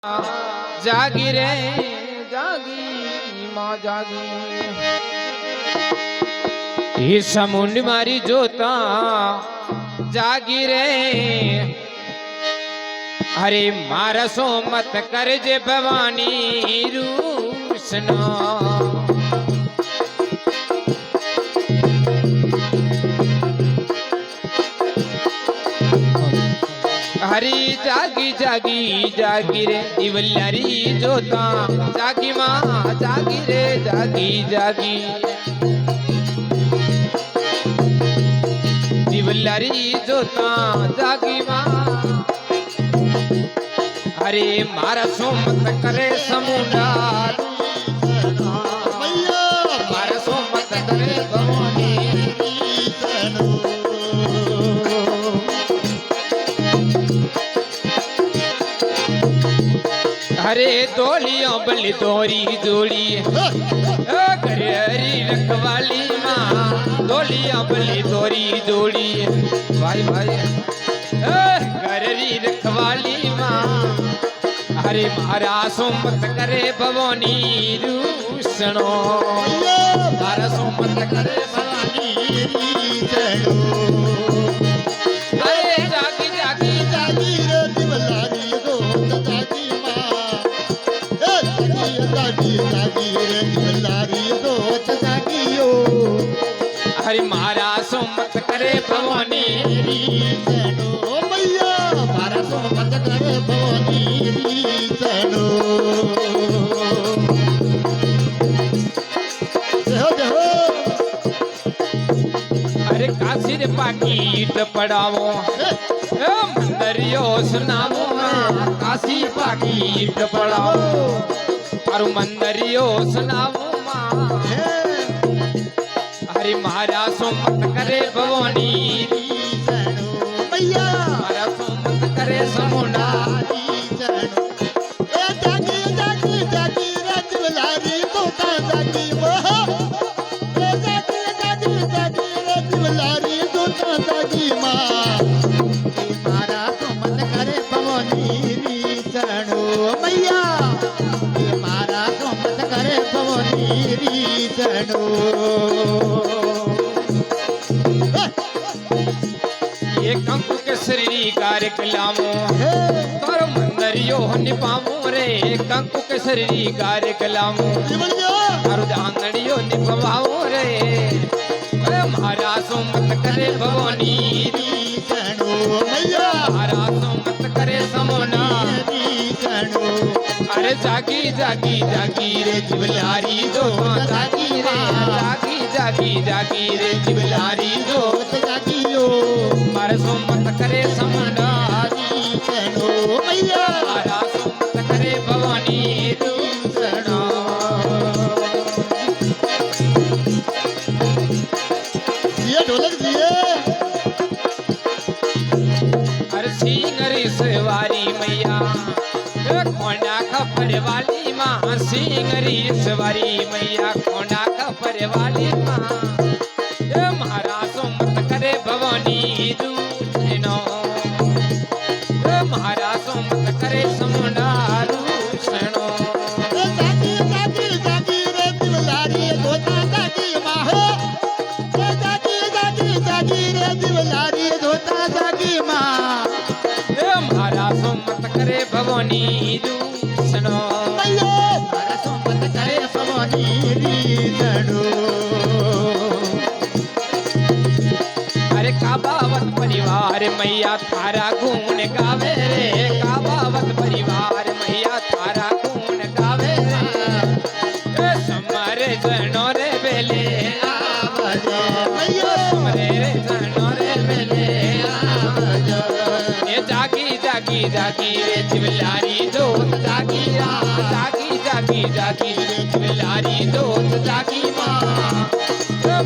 जागी रे जागी माँ जागी ये समुंड मारी जोता जागी रे अरे मारा सो मत कर जे भवानी रूसना हरी जागी जागी जागी रे दिवल्यारी जोता जागी माँ जागी रे जागी जागी दिवल्यारी जोता जागी माँ अरे मारा सोमत करे समुंडा मारा सोमत करे भवानी हरे दोलियों बली दोरी जोड़ी करे हरी रखवाली माँ दोलियों बली दोरी जोड़ी भाई भाई घरी रखवाली माँ हरे मारा सोमत करे भवानी रूसणो मारा सोमत करे भवानी रूसणो अरे जागी जागी जागी रे दिवलारी दो जागी जागी जागी रे दिवलारी दो जागियो हरि मारा सोमत करे भवानी रीसनो मैया मारा सोमत करे भवानी रीसनो देहो अरे काशीर पाकीट पड़ावो मंदरियो सुनावो काशी पाकीट पड़ावो और मंदरियो सुनावो माँ हरि मारा सोमत करे भवानी मैया मारा सोमत करे समुंडा जागी जागी जागी रजवलारी तोता जागी जागी जागी जागी रजवलारी तोता जागी माँ मारा सोमत करे भवानी रीसणो मैया मारा सोमत करे भवानी रीसणो ये कंकु के शरीरी कार्य कलामो तोर मंदरियो निपामो रे कंकु के शरीरी कार्य कलामो और आंगड़ियो निपवाओ रे मारा सोमत करे भवानी रीसणो मैया मारा सोमत करे समोना रीसणो अरे जागी जागी जागी रे दिवलारी दो जागी रे जागी जागी जागी रे दिवलारी दो जागियो मारा सोमत करे समोना रीसणो मैया मारा सोमत करे भवानी रीसणो ये ढोलक दिए अरे सिंगरी सवारी मैया खोंडा खपर वाली माँ सिंगरी सवारी मैया खोंडा खपर वाली माँ मारा सोमत करे भवानी दूसनो मारा सोमत करे समुंडा रूसणो जागी जागी जागी रे दिवलारी धोता जागी माँ जागी जागी जागी रे दिवलारी धोता जागी माँ मारा सोमत करे भवानी दूसनो मारा सोमत करे भवानी रीसणो अरे काबावत परिवार मैया थारा गुण गावे रे काबावत परिवार मैया थारा गुण गावे रे समरे जनो रे बेले आवजो मैया समरे रे जनो रे बेले आवजो ये जागी जागी जागी रे दिवलारी दोत जागी जागी जागी जागी रे दिवलारी दोत जागी माँ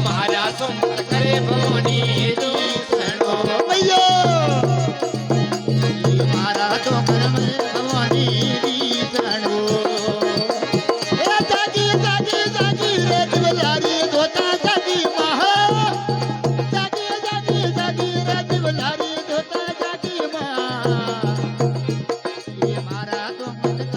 मारा सोमत करे भवानी रीसणो मैया मारा तो करम भवानी रीसणो जागी जागी जागी रे दिवलारी धोता जागी माँ जागी जागी जागी रे दिवलारी धोता जागी माँ ये मारा तो मत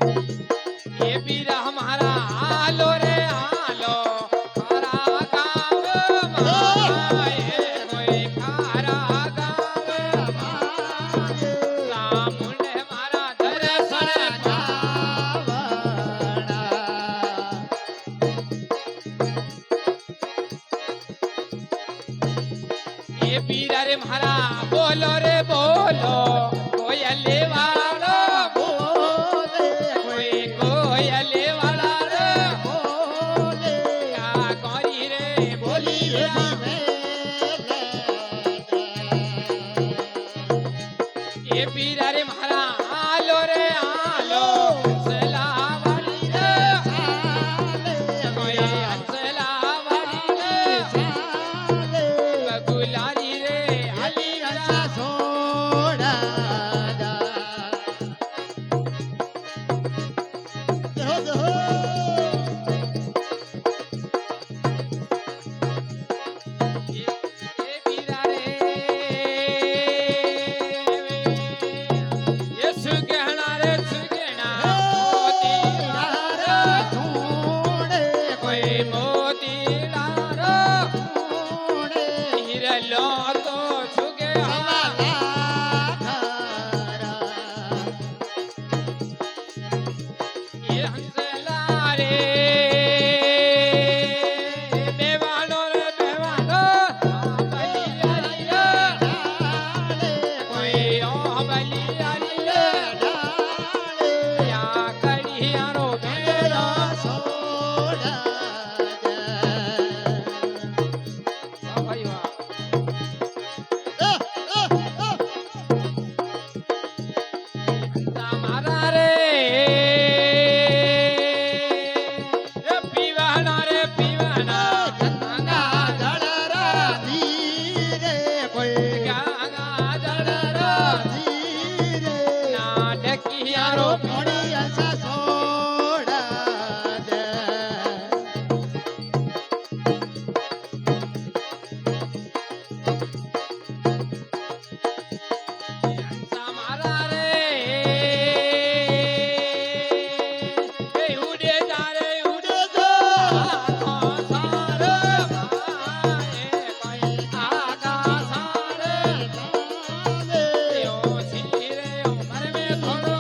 એ પીરા હમારા હાલો રે હાલો ખારા ગામમાં એ કોઈ ખારા ગામમાં સામુંડે મારા દર્શન એ પીરા રે મારા બોલો રે બોલો કોયલ વાળો કોઈ કોયલ વાળા રે કા કરી રે બોલી એ પીરા રે મારા હાલો રે હાલો હંસલા વાળી રે કોઈ હંસલા વાળી રે બગુલારી રે હાલી રા એ પીરા રે એ સુગણા રે સુગણા મોતી કોઈ મોતી લારો હિરલો તો સુગે એ હંસલા રે બેવાનો રે બેવાનો બલિયારી રે કોઈ ઓ બલિયારી રે યા કડિયારો ભેળો ભાઈ વાહ તમારા રે એ પીવાના રે પીવાના ગંગા જળ ના ઢકિયારો તમારા રે એ ઉડે જારે ઉડે જો આખો સારે ભાઈ કોઈ આગા સારે યો સિરે ઉમર મે થોડો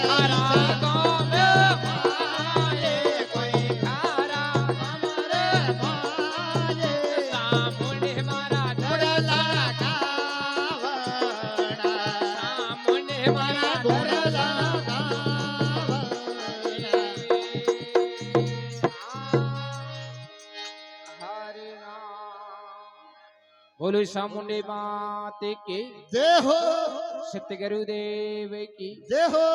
ખારા ગામ મારે કોઈ ખારા સામુંડે મારા ધરલા સામુંડે મારા ધરલા હરે રામ બોલો ચામુંડી માત કી જય હો સત્ય ગુરુદેવ કી જય હો